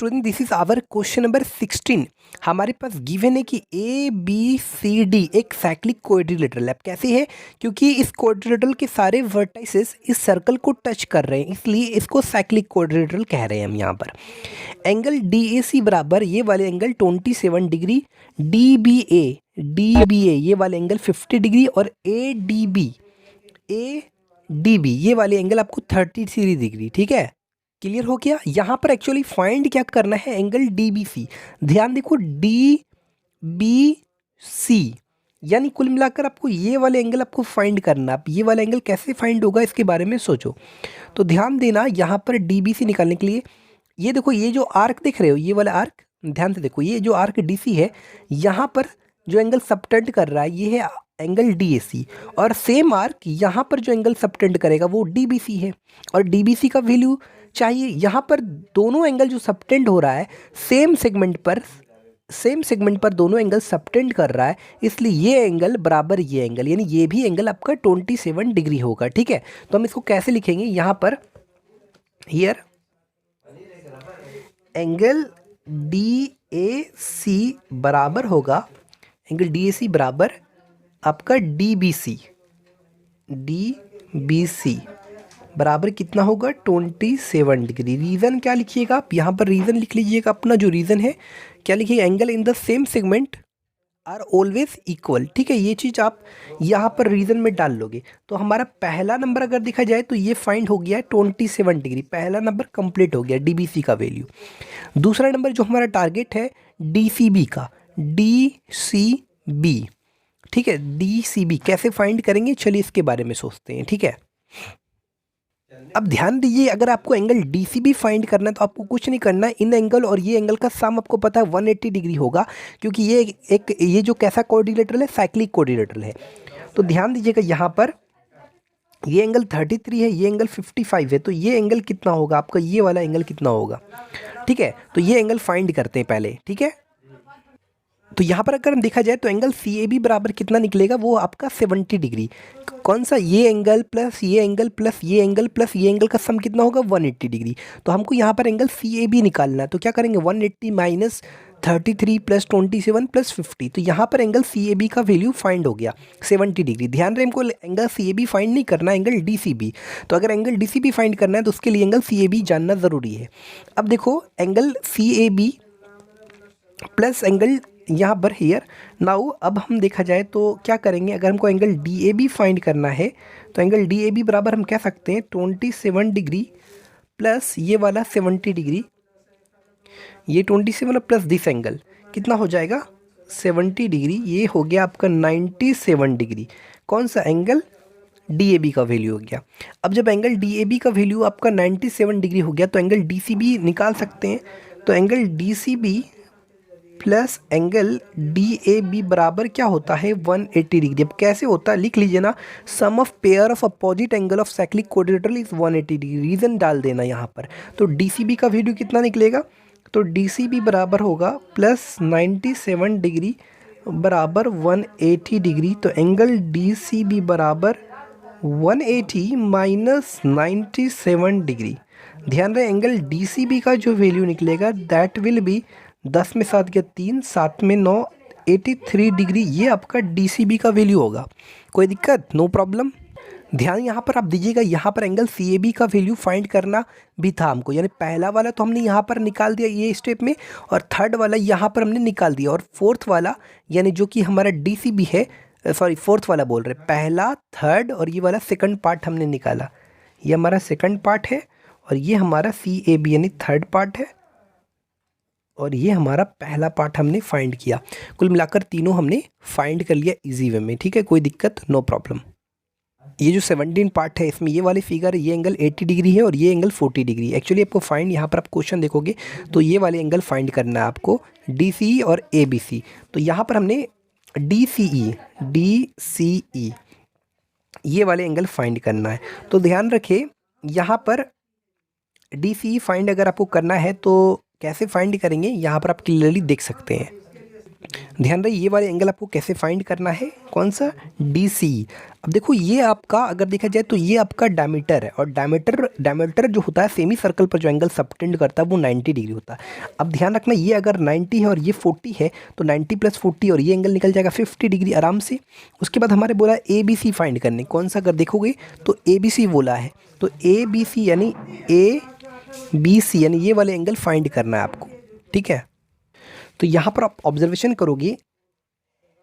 Student this is our question number 16। हमारे पास given है कि ए बी सी डी एक साइक्लिक क्वाड्रिलेटरल है। अब कैसे है, क्योंकि इस क्वाड्रिलेटरल के सारे वर्टाइसेस इस सर्कल को टच कर रहे हैं, इसलिए इसको साइक्लिक क्वाड्रिलेटरल कह रहे हैं हम यहाँ पर। एंगल डी ए सी बराबर ये वाले एंगल 27 डिग्री, डी बी ए ये वाले एंगल 50 डिग्री और ए डी बी ये वाले एंगल आपको 33 डिग्री। ठीक है, क्लियर हो गया। यहाँ पर एक्चुअली फाइंड क्या करना है, एंगल डी बी सी। ध्यान देखो, डी बी सी यानी कुल मिलाकर आपको ये वाले एंगल आपको फाइंड करना। आप ये वाला एंगल कैसे फाइंड होगा इसके बारे में सोचो। तो ध्यान देना, यहाँ पर डी बी सी निकालने के लिए ये देखो, ये जो आर्क देख रहे हो, ये वाला आर्क ध्यान से देखो, ये जो आर्क डी सी है, यहाँ पर जो एंगल सबटेंड कर रहा है ये है एंगल डी ए सी, और सेम आर्क यहाँ पर जो एंगल सबटेंड करेगा वो डी बी सी है, और डी बी सी का वैल्यू चाहिए। यहाँ पर दोनों एंगल जो सबटेंड हो रहा है सेम सेगमेंट पर दोनों एंगल सबटेंड कर रहा है, इसलिए ये एंगल बराबर ये एंगल, यानी ये भी एंगल आपका 27 डिग्री होगा। ठीक है, तो हम इसको कैसे लिखेंगे, यहाँ पर हियर एंगल डी ए सी बराबर होगा, एंगल डी ए सी बराबर आपका डी बी सी बराबर कितना होगा, 27 डिग्री। रीज़न क्या लिखिएगा आप, यहाँ पर रीज़न लिख लीजिएगा अपना, जो रीज़न है क्या लिखिएगा, angle in the same segment are always equal. ठीक है, ये चीज़ आप यहाँ पर रीज़न में डाल लोगे तो हमारा पहला नंबर अगर देखा जाए तो ये फाइंड हो गया है 27 डिग्री, पहला नंबर कंप्लीट हो गया डीबीसी का वैल्यू। दूसरा नंबर जो हमारा टारगेट है डीसीबी का, डीसीबी। ठीक है, डीसीबी कैसे फाइंड करेंगे, चलिए इसके बारे में सोचते हैं। ठीक है, अब ध्यान दीजिए, अगर आपको एंगल डीसीबी फाइंड करना है तो आपको कुछ नहीं करना है, इन एंगल और ये एंगल का सम आपको पता है 180 डिग्री होगा, क्योंकि ये जो कैसा कोऑर्डिनेटर है, साइक्लिक कोऑर्डिनेटर है। तो ध्यान दीजिएगा, यहाँ पर ये एंगल 33 है, ये एंगल 55 है, तो ये एंगल कितना होगा आपका, ये वाला एंगल कितना होगा। ठीक है, तो ये एंगल फाइंड करते हैं पहले। ठीक है, तो यहाँ पर अगर हम देखा जाए तो एंगल सी ए बी बराबर कितना निकलेगा, वो आपका 70 डिग्री। कौन सा, ये एंगल प्लस ये एंगल प्लस ये एंगल प्लस ये एंगल का सम कितना होगा, 180 डिग्री। तो हमको यहाँ पर एंगल सी ए बी निकालना है, तो क्या करेंगे, 180 माइनस 33 प्लस 27 प्लस 50। तो यहाँ पर एंगल सी ए बी का वैल्यू फाइंड हो गया 70 डिग्री। ध्यान रहे, हमको angle C A B find नहीं करना, एंगल डी सी बी। तो अगर angle D C B find करना है तो उसके लिए एंगल सी ए बी जानना ज़रूरी है। अब देखो, angle C A B plus angle यहाँ पर हियर नाउ, अब हम देखा जाए तो क्या करेंगे, अगर हमको angle D A B find करना है तो एंगल डी ए बी बराबर हम कह सकते हैं 27 डिग्री प्लस ये वाला 70 डिग्री, ये 27 प्लस दिस एंगल कितना हो जाएगा, 70 डिग्री। ये हो गया आपका 97 डिग्री। कौन सा एंगल, डी ए बी का वैल्यू हो गया। अब जब एंगल डी ए बी का वैल्यू आपका 97 डिग्री हो गया तो एंगल डी सी बी निकाल सकते हैं। तो angle D C B plus angle D A B बराबर क्या होता है, 180 डिग्री। अब कैसे होता है लिख लीजिए ना, sum of pair of opposite angle of cyclic coordinator is 180 degree. Reason डाल देना यहाँ पर। तो डी सी बी का वैल्यू कितना निकलेगा, तो डी सी बी बराबर होगा प्लस 97 डिग्री बराबर 180 डिग्री। तो एंगल डी सी बी बराबर 180 माइनस 97 डिग्री। ध्यान रहे, एंगल डी सी बी का जो वैल्यू निकलेगा दैट विल बी 10 में 7 गया 3, 7 में 9, 83 डिग्री। ये आपका डीसीबी का वैल्यू होगा। कोई दिक्कत, नो प्रॉब्लम। ध्यान यहाँ पर आप दीजिएगा, यहाँ पर एंगल सी ए बी का वैल्यू फाइंड करना भी था हमको, यानी पहला वाला तो हमने यहाँ पर निकाल दिया ये स्टेप में, और थर्ड वाला यहाँ पर हमने निकाल दिया, और फोर्थ वाला यानी जो कि हमारा डी सी बी है, सॉरी फोर्थ वाला बोल रहे, पहला थर्ड और ये वाला सेकंड पार्ट हमने निकाला। ये हमारा सेकंड पार्ट है और ये हमारा सी ए बी यानी थर्ड पार्ट है, और ये हमारा पहला पार्ट हमने फाइंड किया। कुल मिलाकर तीनों हमने फाइंड कर लिया इजी वे में। ठीक है, कोई दिक्कत, नो प्रॉब्लम। ये जो 17 पार्ट है इसमें ये वाली फिगर, ये एंगल 80 डिग्री है और ये एंगल 40 डिग्री। एक्चुअली आपको फाइंड, यहाँ पर आप क्वेश्चन देखोगे तो ये वाले एंगल फाइंड करना है आपको, डी सी ई और ए बी सी। तो यहाँ पर हमने डी सी ई ये वाले एंगल फाइंड करना है। तो ध्यान रखें, यहाँ पर डी सी ई फाइंड अगर आपको करना है तो कैसे फाइंड करेंगे, यहाँ पर आप क्लियरली देख सकते हैं। ध्यान रहे ये वाले एंगल आपको कैसे फाइंड करना है, कौन सा, डी सी। अब देखो ये आपका अगर देखा जाए तो ये आपका डायमीटर है, और डायमीटर जो होता है सेमी सर्कल पर जो एंगल सबटेंड करता है वो 90 डिग्री होता है। अब ध्यान रखना ये अगर 90 है और ये 40 है तो 90 + 40 और ये एंगल निकल जाएगा 50 डिग्री आराम से। उसके बाद हमारे बोला ए बी सी फाइंड करने, कौन सा अगर देखोगे तो ए बी सी बोला है, तो ए बी सी यानी ए बी सी यानी ये वाले एंगल फाइंड करना है आपको, ठीक है। तो यहाँ पर आप ऑब्जर्वेशन करोगे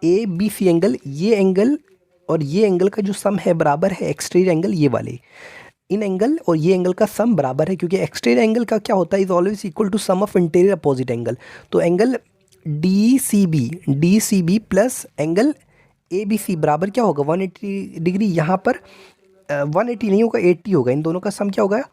ए बी सी एंगल, ये एंगल और ये एंगल का जो सम है बराबर है एक्सटीरियर एंगल ये वाले, इन एंगल और ये एंगल का सम बराबर है, क्योंकि एक्सटीरियर एंगल का क्या होता है, is always equal to sum of interior opposite angle. तो angle D C B plus angle A B C बराबर क्या होगा 180 डिग्री। यहाँ पर 180 नहीं होगा 80 होगा, इन दोनों का सम क्या होगा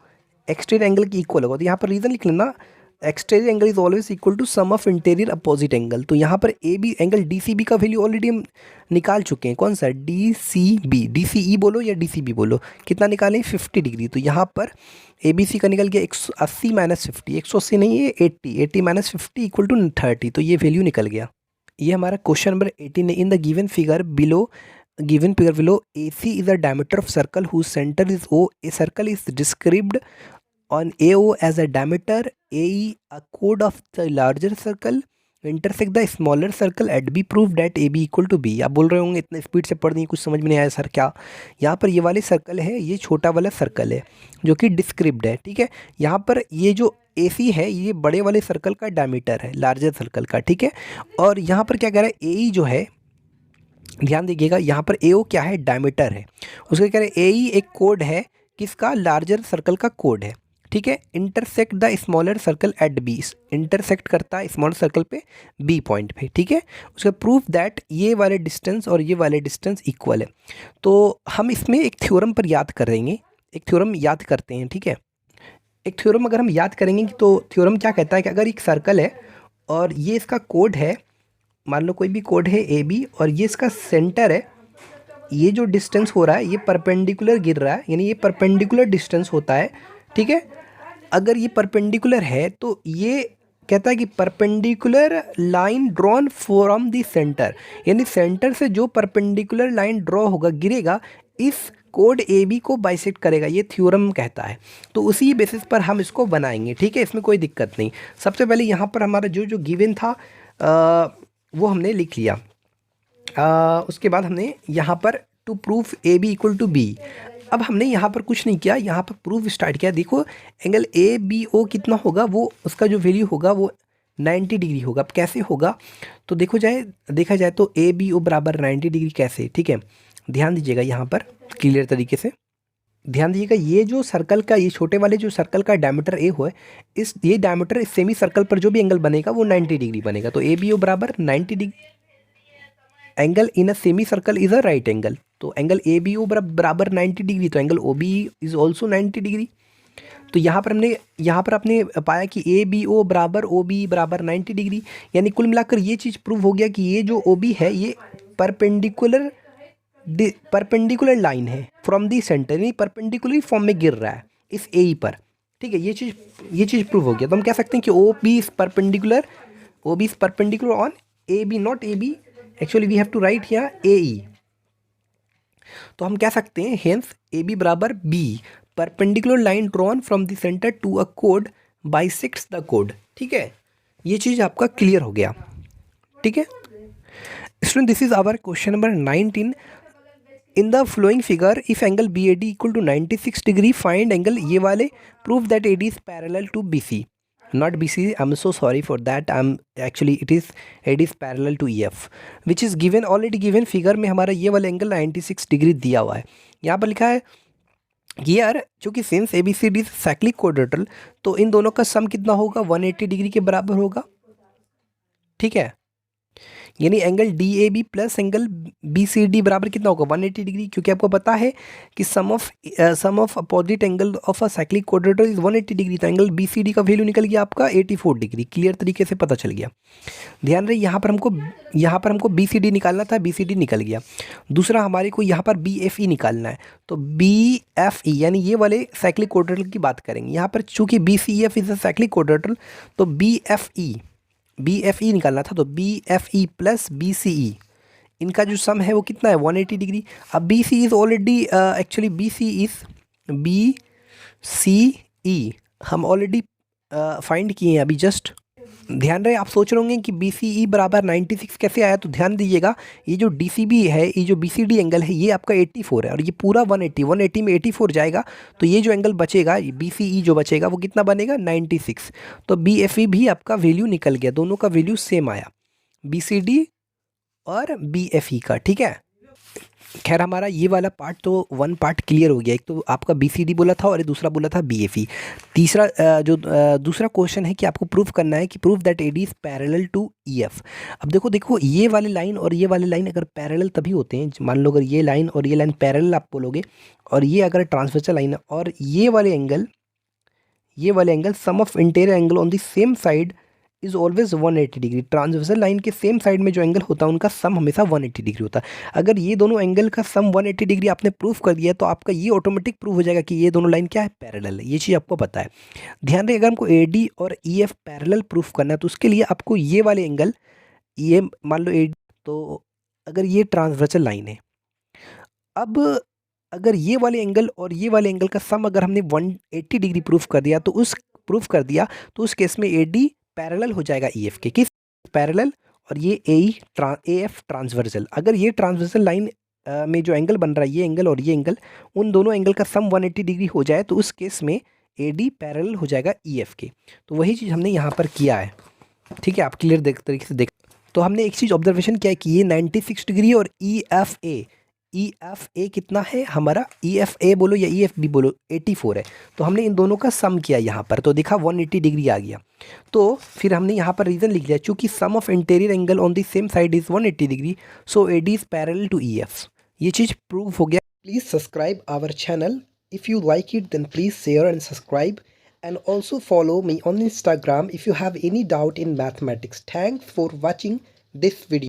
एक्सटीरियर एंगल की इक्वल होगा। तो यहाँ पर रीज़न लिख लेना, exterior angle is always equal to sum of interior opposite angle. तो यहाँ पर A B angle D C B का वैल्यू ऑलरेडी हम निकाल चुके हैं, कौन सा, डी सी ई बोलो या डी सी बी बोलो, कितना निकालें 50 डिग्री। तो यहाँ पर ए बी सी का निकल गया 180 - 50, 180 नहीं है 80, 80 - 50 इक्वल टू 30। तो ये वैल्यू निकल गया। ये हमारा क्वेश्चन नंबर 18 है। In the given figure below AC is a diameter of circle whose center is O. A circle is described on AO as a diameter, AE a chord of the larger circle intersect the smaller circle at B. Prove that AB equal to B। आप बोल रहे होंगे इतने speed से पढ़ नहीं कुछ समझ में नहीं आया सर क्या। यहाँ पर ये वाले सर्कल है, ये छोटा वाला सर्कल है जो कि डिस्क्रिप्ड है, ठीक है। यहाँ पर ये जो AC है ये बड़े वाले सर्कल का डायमीटर है, लार्जर सर्कल का, ठीक है। और यहाँ पर क्या कह रहा है, AE जो है, ध्यान दीजिएगा यहाँ पर AO क्या है, डायमीटर है, उसके कह रहे हैं AE एक कोड है किसका, लार्जर सर्कल का कोड है, ठीक है। Intersect the smaller circle at B, intersect करता है स्मॉलर सर्कल पे बी पॉइंट पे, ठीक है। उसका प्रूफ दैट ये वाले डिस्टेंस और ये वाले डिस्टेंस इक्वल है। तो हम इसमें एक थ्योरम पर याद करेंगे, एक थ्योरम याद करते हैं, ठीक है। एक थ्योरम अगर हम याद करेंगे तो थ्योरम क्या कहता है कि अगर एक सर्कल है और ये इसका कोड है, मान लो कोई भी कोड है ए बी, और ये इसका सेंटर है, ये जो डिस्टेंस हो रहा है ये परपेंडिकुलर गिर रहा है, यानी ये परपेंडिकुलर डिस्टेंस होता है, ठीक है। अगर ये परपेंडिकुलर है तो ये कहता है कि perpendicular line drawn from the centre, यानी सेंटर से जो परपेंडिकुलर लाइन ड्रॉ होगा गिरेगा इस कोड ए बी को बाइसेक्ट करेगा, ये थ्योरम कहता है। तो उसी बेसिस पर हम इसको बनाएंगे, ठीक है, इसमें कोई दिक्कत नहीं। सबसे पहले यहाँ पर हमारा जो गिवन था वो हमने लिख लिया। उसके बाद हमने यहाँ पर to proof A B equal to B, अब हमने यहाँ पर कुछ नहीं किया, यहाँ पर प्रूफ स्टार्ट किया। देखो एंगल ए बी ओ कितना होगा, वो उसका जो वैल्यू होगा वो 90 डिग्री होगा। अब कैसे होगा, तो देखा जाए तो ए बी ओ बराबर 90 डिग्री कैसे, ठीक है। ध्यान दीजिएगा यहाँ पर क्लियर तरीके से ध्यान दीजिएगा, ये जो सर्कल का, ये छोटे वाले जो सर्कल का डायमीटर ए हो, ये डायमीटर इस सेमी सर्कल पर जो भी एंगल बनेगा वो 90 डिग्री बनेगा। तो ए बी ओ बराबर 90 degree, angle in a semi circle is a right angle. तो एंगल ए बी ओ बराबर 90 डिग्री, तो angle O B is also 90 degree. तो यहाँ पर आपने पाया कि ए बी ओ बराबर ओ बी बराबर 90 डिग्री, यानी कुल मिलाकर ये चीज़ प्रूव हो गया कि ये जो ओ बी है ये परपेंडिकुलर लाइन है फ्रॉम दी सेंटर, यानी परपेंडिकुलर फॉर्म में गिर रहा है इस ए पर, ठीक है। ये चीज़ प्रूव हो गया। तो हम कह सकते हैं कि ओ B is perpendicular on A B, not A B, actually we have to right here ए ई। तो हम कह सकते हैं हेंस ए बी बराबर B, perpendicular line drawn from the centre to a code bisects the code, ठीक है। ये चीज़ आपका क्लियर हो गया, ठीक है student. This is our question number 19। In the following figure if angle B A D equal to 96 degree find angle ये वाले, prove that A D is parallel to B C, not BC, I'm so sorry for that, actually it is AD is parallel to EF which is given, already given figure में हमारा ये वाला angle 96 degree दिया हुआ है। यहाँ पर लिखा है यार, चूँकि सिंस ABCD साइक्लिक क्वाड्रेटल तो इन दोनों का सम कितना होगा 180 डिग्री के बराबर होगा, ठीक है। यानी angle DAB plus angle BCD बराबर कितना होगा 180 डिग्री, क्योंकि आपको पता है कि sum of opposite angle of a cyclic quadrilateral is 180 degree. तो एंगल BCD का वैल्यू निकल गया आपका 84 डिग्री, क्लियर तरीके से पता चल गया। ध्यान रहे यहाँ पर हमको BCD निकालना था, BCD निकल गया। दूसरा हमारे को यहाँ पर BFE निकालना है, तो BFE यानी ये वाले साइक्लिक क्वाड्रेटर की बात करेंगे। यहाँ पर चूँकि BCEF इज अ साइक्लिक क्वाड्रेटर तो BFE निकालना था, तो BFE प्लस BCE इनका जो सम है वो कितना है 180 डिग्री। अब BC is already actually BCE हम ऑलरेडी फाइंड किए हैं अभी जस्ट। ध्यान रहे, आप सोच रहे होंगे कि BCE बराबर 96 कैसे आया, तो ध्यान दीजिएगा ये जो DCB है, ये जो BCD एंगल है, ये आपका 84 है और ये पूरा 180 में 84 जाएगा, तो ये जो एंगल बचेगा BCE जो बचेगा वो कितना बनेगा 96। तो BFE भी आपका वैल्यू निकल गया, दोनों का वैल्यू सेम आया, BCD और BFE का, ठीक है। खैर हमारा ये वाला पार्ट तो वन पार्ट क्लियर हो गया, एक तो आपका BCD बोला था और ये दूसरा बोला था BFE। तीसरा दूसरा क्वेश्चन है कि आपको प्रूफ करना है कि proof that AD is parallel to EF। अब देखो ये वाली लाइन और ये वाली लाइन अगर पैरेलल तभी होते हैं, मान लो अगर ये लाइन और ये लाइन पैरेलल आप बोलोगे, और ये अगर ट्रांसवर्सल लाइन है और ये वाले angle sum of interior angle on the same side is always 180 degree. Transversal line के सेम साइड में जो एंगल होता है उनका सम हमेशा 180 डिग्री होता है। अगर ये दोनों एंगल का सम 180 डिग्री आपने प्रूफ कर दिया तो आपका ये ऑटोमेटिक प्रूफ हो जाएगा कि ये दोनों लाइन क्या है, पैरेलल है। ये चीज़ आपको पता है। ध्यान रहे, अगर हमको AD और EF पैरेलल प्रूफ करना है तो उसके लिए आपको ये वाले एंगल, ये मान लो AD, तो अगर ये ट्रांसवर्सल लाइन है, अब अगर ये वाले एंगल और ये वाले एंगल का सम अगर हमने 180 डिग्री प्रूफ कर दिया तो उस केस में AD पैरेलल हो जाएगा EF के, किस पैरेलल, और ये AF ट्रांसवर्सल। अगर ये ट्रांसवर्सल लाइन में जो एंगल बन रहा है, ये एंगल और ये एंगल, उन दोनों एंगल का सम 180 डिग्री हो जाए तो उस केस में AD पैरेलल हो जाएगा EF के। तो वही चीज़ हमने यहाँ पर किया है, ठीक है। आप क्लियर तरीके से देख, तो हमने एक चीज़ ऑब्जर्वेशन किया है कि ये 96 डिग्री और EFA कितना है हमारा, EFA बोलो या EFB बोलो 84 है, तो हमने इन दोनों का सम किया यहाँ पर, तो देखा 180 डिग्री आ गया। तो फिर हमने यहाँ पर रीज़न लिख लिया, चूँकि sum of interior angle on the same side is 180 degree, so AD is parallel to EF। ये चीज़ प्रूव हो गया। Please subscribe our channel, if you like it then please share and subscribe, and also follow me on Instagram if you have any doubt in mathematics. Thanks for watching this video.